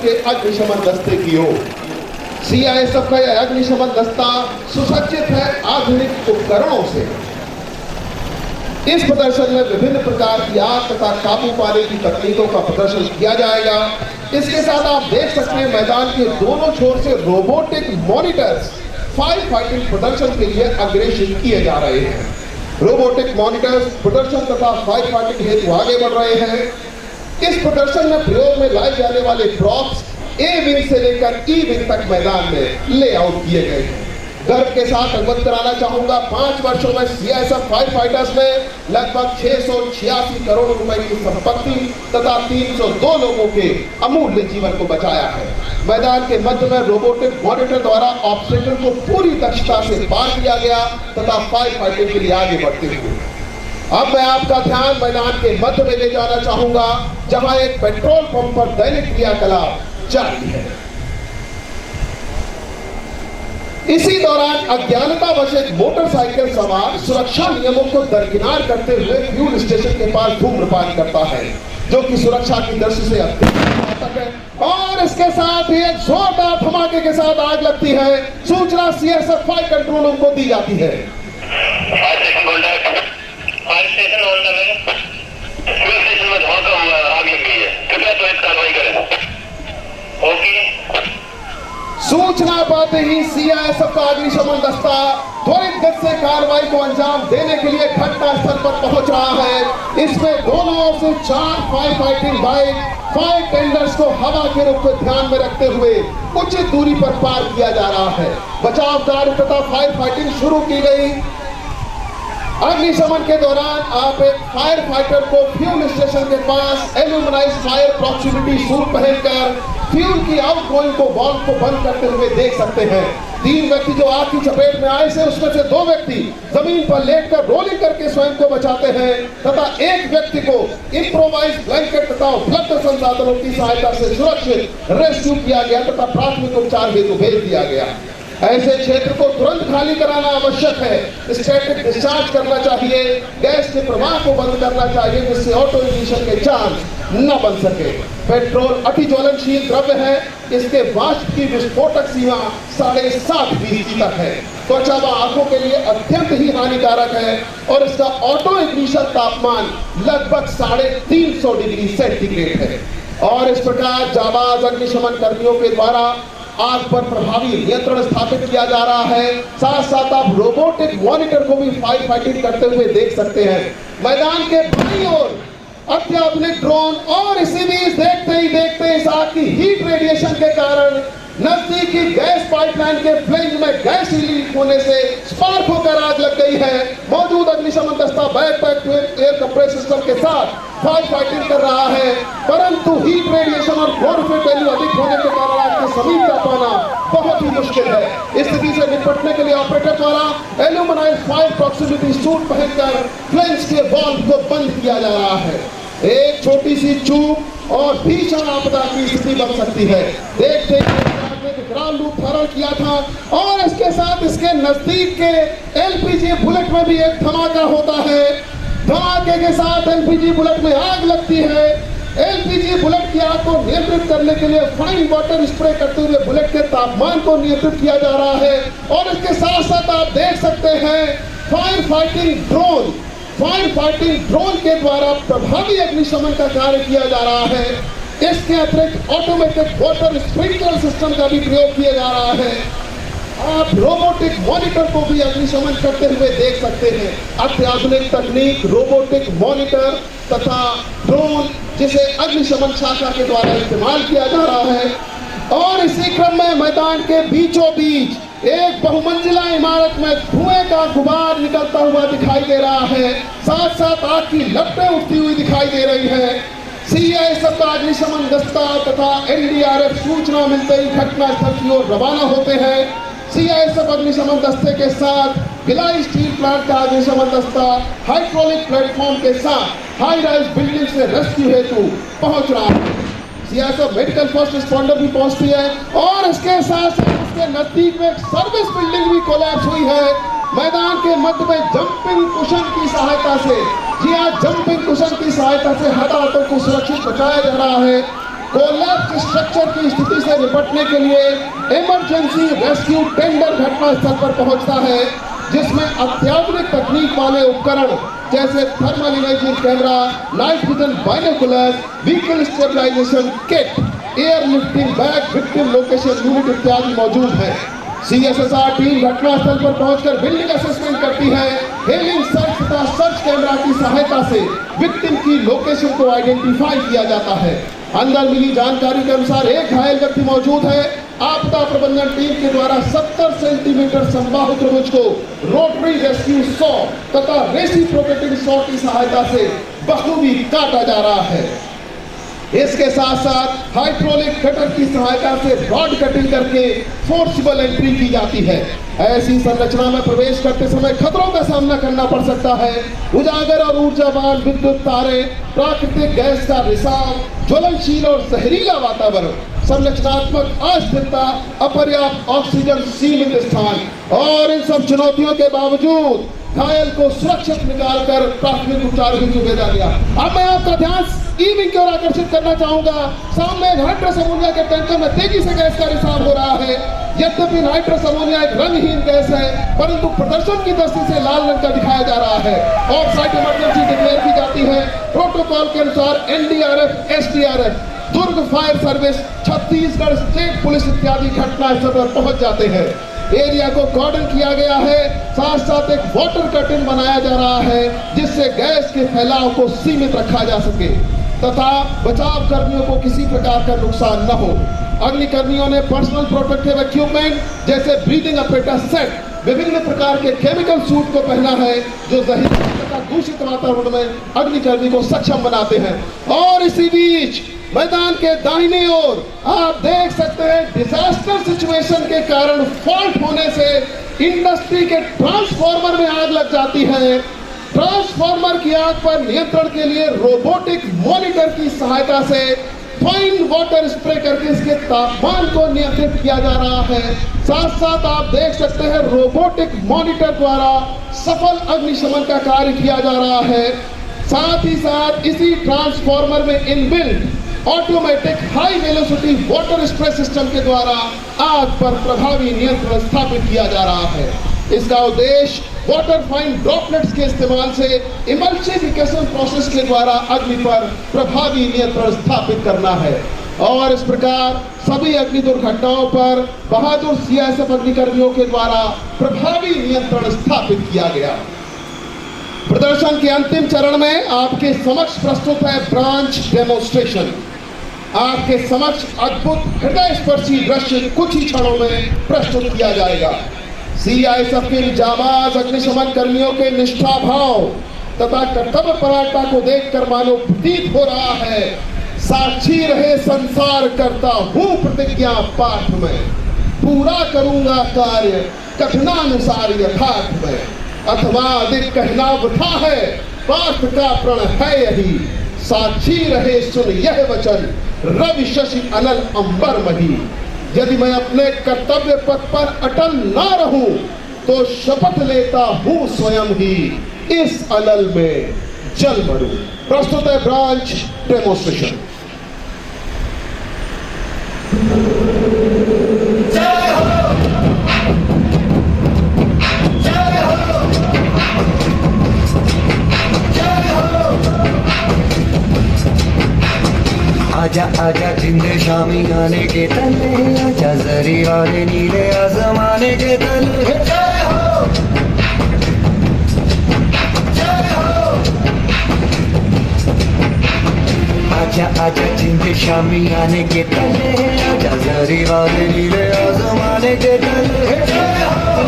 के अग्निशमन दस्ते की ओर। सीआईएसएफ का यह अग्निशमन दस्ता सुसज्जित है आधुनिक उपकरणों से। इस प्रदर्शन में विभिन्न प्रकार की आग तथा काबू पाने की तकनीकों का प्रदर्शन किया जाएगा। इसके साथ आप देख सकते हैं मैदान के दोनों छोर से रोबोटिक मॉनिटर्स फायर फाइटिंग प्रदर्शन के लिए अग्रेषित किए जा रहे हैं। रोबोटिक मॉनिटर्स प्रदर्शन तथा फायर फाइटिंग हेतु आगे बढ़ रहे हैं। इस प्रदर्शन में प्रयोग में लाए जाने वाले प्रॉप्स ए विंग से लेकर ई विंग तक मैदान में लेआउट किए गए हैं। गर्व के साथ अवगत कराना चाहूंगा 5 वर्षों में सीआईएसएफ फायर फाइटर्स ने लगभग 686 करोड़ रुपए की संपत्ति तथा 302 लोगों के अमूल्य जीवन को बचाया है। मैदान के मध्य में रोबोटिक मॉनिटर द्वारा ऑब्स्टेकल को पूरी दक्षता से पार किया गया तथा फायर फाइटिंग के लिए आगे बढ़ते हुए। अब मैं आपका ध्यान मैदान के मध्य में ले जाना चाहूंगा जहां एक पेट्रोल पंप पर दैनिक क्रियाकलाप जारी है। इसी दौरान अज्ञानतावश एक मोटरसाइकिल सवार सुरक्षा नियमों को दरकिनार करते हुए फ्यूल स्टेशन के पास धूम्रपान करता है, जो कि सुरक्षा की दृष्टि से अत्यंत घातक है। और इसके साथ ही एक जोरदार धमाके के साथ आग लगती है। सूचना सीआईएसएफ फायर कंट्रोल रूम को दी जाती है। फायर स्टेशन होल्डर है, फ्यूल स्टेशन में धमाका हुआ है, आग लग गई है, कृपया त्वरित कार्रवाई करें। ओके। सूचना पाते ही सीआईएसएफ का अग्निशमन दस्ता त्वरित गति से कार्रवाई को अंजाम देने के लिए घटनास्थल पर पहुंच रहा है। इसमें दोनों ओर से 4 fire fighting bike fire tenders को हवा के रुख को ध्यान में रखते हुए उचित दूरी पर पार किया जा रहा है। बचाव कार्य तथा फायर फाइटिंग शुरू की गई। अग्निशमन के दौरान आप एक फायर फाइटर को फ्यूल स्टेशन के पास एल्यूमिनाइज फायर प्रॉक्सिमिटी सूट पहनकर फ्यूल की आउटगोइंग को वाल्व को बंद करते हुए देख सकते हैं। 3 व्यक्ति जो आग की चपेट में आए थे उसमें से 2 व्यक्ति जमीन पर लेटकर रोलिंग करके स्वयं को बचाते हैं तथा एक व्यक्ति को इम्प्रोवाइज ब्लैंकेट तथा उपलब्ध संसाधनों की सहायता से सुरक्षित रेस्क्यू किया गया तथा प्राथमिक उपचार हेतु भेज दिया गया। ऐसे क्षेत्र को तुरंत खाली कराना आवश्यक है। स्टैटिक डिस्चार्ज करना चाहिए, गैस के प्रवाह को बंद करना चाहिए जिससे ऑटो इग्निशन के चांस न बन सके। पेट्रोल अति ज्वलनशील द्रव्य है। इसके वाष्प की विस्फोटक सीमा 7.5 BC तक है। त्वचा व आंखों के लिए अत्यंत ही हानिकारक है और इसका ऑटो इग्निशन तापमान लगभग 350 डिग्री सेंटीग्रेड है। और इस प्रकार जाबाज अग्निशमन कर्मियों के द्वारा आग पर प्रभावी नियंत्रण स्थापित किया जा रहा है। साथ साथ आप रोबोटिक मॉनिटर को भी फायर फाइटिंग करते हुए देख सकते हैं। मैदान के बाईं ओर अत्याधुनिक ड्रोन और इसी बीच देखते ही देखते इस आग की हीट रेडिएशन के कारण नजदीकी गैस पाइपलाइन के फ्लेंज में गैस लीक होने से स्पार्क होकर आग लग गई है। मौजूद अग्निशमन दस्ता बैकपैक एयर कंप्रेसर सिस्टम के साथ फायर फाइटिंग कर रहा है, परंतु हीट रेडिएशन और क्लोरोफिल वैल्यू अधिक होने के कारण आग के समीप का पाना बहुत ही मुश्किल है। इस स्थिति से निपटने के लिए ऑपरेटर द्वारा एल्यूमिनाइज फायर प्रॉक्सिमिटी सूट पहनकर फ्लेंज के वाल्व को बंद किया जा रहा है। एक छोटी सी चूक और भीषण आपदा की स्थिति बन सकती है। देखते ग्राउंड लूप धारण किया था और इसके साथ इसके नजदीक के एलपीजी बुलेट में भी एक धमाका होता है। धमाके के साथ एलपीजी बुलेट में आग लगती है। एलपीजी बुलेट की आग को नियंत्रित करने के लिए फाइन वाटर स्प्रे करते हुए बुलेट के तापमान को नियंत्रित किया जा रहा है। और इसके साथ साथ आप देख सकते हैं फायर फाइटिंग ड्रोन के द्वारा प्रभावी अग्निशमन का कार्य किया जा रहा है। इसके अतिरिक्त ऑटोमेटिक वाटर स्प्रिंकलर सिस्टम का भी प्रयोग किया जा रहा है। आप रोबोटिक मॉनिटर को भी अग्निशमन करते हुए देख सकते हैं। अत्याधुनिक तकनीक रोबोटिक मॉनिटर तथा ड्रोन जिसे अग्निशमन शाखा के द्वारा इस्तेमाल किया जा रहा है। और इसी क्रम में मैदान के बीचों बीच एक बहुमंजिला इमारत में धुएं का गुबार निकलता हुआ दिखाई दे रहा है। साथ साथ आग की लपटें उठती हुई दिखाई दे रही है। सीआईएसएफ का अग्निशमन दस्ता तथा एनडीआरएफ सूचना मिलते ही घटनास्थल की ओर रवाना होते हैं। सीआईएसएफ अग्निशमन दस्ते के साथ भिलाई स्टील प्लांट का अग्निशमन दस्ता हाइड्रोलिक प्लेटफॉर्म के साथ हाई राइज बिल्डिंग से रेस्क्यू हेतु पहुंच रहा है। सीआईएसएफ मेडिकल फर्स्ट रिस्पॉन्डर भी पहुंचती है और इसके साथ उसके नजदीक में एक सर्विस बिल्डिंग भी कोलैप्स हुई है। मैदान के मध्य में जंपिंग कुशन की सहायता से जंपिंग कुशन की सहायता से हताहतों को सुरक्षित बचाया जा रहा है। कोलैप्स स्ट्रक्चर की से निपटने के लिए इमरजेंसी रेस्क्यू टेंडर घटनास्थल पर पहुंचता है, जिसमें अत्याधुनिक तकनीक वाले उपकरण जैसे thermal imaging camera, night vision binoculars, vehicle stabilization kit, air lifting bag, victim location unit इत्यादि मौजूद है। CSSR टीम घटनास्थल पर पहुंचकर बिल्डिंग असेसमेंट करती है। हेलिंग सर्च तथा सर्च कैमरा की सहायता से विक्टिम की लोकेशन को आइडेंटिफाई किया जाता है। अंदर मिली जानकारी के अनुसार एक घायल व्यक्ति मौजूद है। आपदा प्रबंधन टीम के द्वारा 70 सेंटीमीटर संबाहु त्रिभुज को रोटरी रेस्क्यू सॉ तथा रेसिप्रोकेटिंग सॉ की सहायता से बखूबी काटा जा रहा है। इसके साथ साथ हाइड्रोलिक कटर की सहायता से रॉड कटिंग करके फोर्सिबल एंट्री की जाती है। ऐसी संरचना में प्रवेश करते समय खतरों का सामना करना पड़ सकता है। उजागर और ऊर्जावान विद्युत तारे, प्राकृतिक गैस का रिसाव, ज्वलनशील और जहरीला वातावरण, संरचनात्मक अस्थिरता, अपर्याप्त ऑक्सीजन सीमित स्थान और इन सब चुनौतियों के बावजूद घायल को सुरक्षित निकालकर प्राथमिक उपचार की सुविधा दिया। अब मैं आपका ध्यान ईविंग की ओर आकर्षित करना चाहूंगा। सामने नाइट्रस अमोनिया के टैंकर में तेजी से गैस का रिसाव हो रहा है। यद्यपि नाइट्रस अमोनिया एक रंगहीन गैस है, परंतु प्रदर्शन की दृष्टि से लाल रंग का दिखाया जा रहा है। ऑफ साइट इमरजेंसी डिक्लेयर की जाती है। प्रोटोकॉल के अनुसार NDRF, SDRF, Durg fire service, Chhattisgarh state police इत्यादि घटनास्थल पर पहुंच जाते हैं। एरिया को कॉर्डन किया गया है, साथ साथ एक वाटर कर्टन बनाया जा रहा है, जिससे गैस के फैलाव को सीमित रखा जा सके तथा बचाव कर्मियों को किसी प्रकार का नुकसान न हो। अग्निकर्मियों ने पर्सनल प्रोटेक्टिव इक्विपमेंट जैसे ब्रीदिंग apparatus सेट, विभिन्न प्रकार के केमिकल सूट को पहना है, जो जहरीले तथा दूषित वातावरण में अग्निकर्मी को सक्षम बनाते हैं। और इसी बीच मैदान के दाहिने ओर आप देख सकते हैं डिजास्टर सिचुएशन के कारण फॉल्ट होने से इंडस्ट्री के ट्रांसफार्मर में आग लग जाती है। ट्रांसफार्मर की आग पर नियंत्रण के लिए रोबोटिक मॉनिटर की सहायता से फाइन वाटर स्प्रे करके इसके तापमान को नियंत्रित किया जा रहा है। साथ साथ आप देख सकते हैं रोबोटिक मॉनिटर द्वारा सफल अग्निशमन का कार्य किया जा रहा है। साथ ही साथ इसी ट्रांसफार्मर में inbuilt automatic high velocity water spray system के द्वारा आग पर प्रभावी नियंत्रण स्थापित किया जा रहा है। इसका उद्देश्य वाटर फाइन ड्रॉपलेट्स के इस्तेमाल से इमल्सिफिकेशन प्रोसेस के द्वारा अग्नि पर प्रभावी नियंत्रण स्थापित करना है। और इस प्रकार सभी अग्नि दुर्घटनाओं पर बहादुर CISF अग्निकर्मियों के द्वारा प्रभावी नियंत्रण स्थापित किया गया। प्रदर्शन के अंतिम चरण में आपके समक्ष प्रस्तुत है ब्रांच डेमोन्स्ट्रेशन। आपके समक्ष अद्भुत हृदय स्पर्शी दृश्य कुछ ही क्षणों में प्रस्तुत किया जाएगा। CISF के जाबाज अग्निशमन कर्मियों के निष्ठा भाव तथा कर्तव्य परायणता को देखकर मानो प्रतीत हो रहा है साक्षी रहे संसार करता हूँ प्रतिज्ञा पाठ में, पूरा करूंगा कार्य कथनानुसार यथार्थ में, अथवा अधिक कहना वृथा है पाठ का प्रण है यही, साक्षी रहे सुन यह वचन रवि शशि अनल अंबर मही। यदि मैं अपने कर्तव्य पथ पर अटल ना रहूं तो शपथ लेता हूं स्वयं ही इस अनल में जल मरूं। प्रस्तुत है ब्रांच डेमोन्स्ट्रेशन। आजा आजा जिंदे शामी आने के तले, आजा जरी वाले नीले आसमाने के तले। जय हो जय हो। आजा आजा जिंदे शामी आने के तले, आजा जरी वाले नीले आसमाने के तले। जय हो।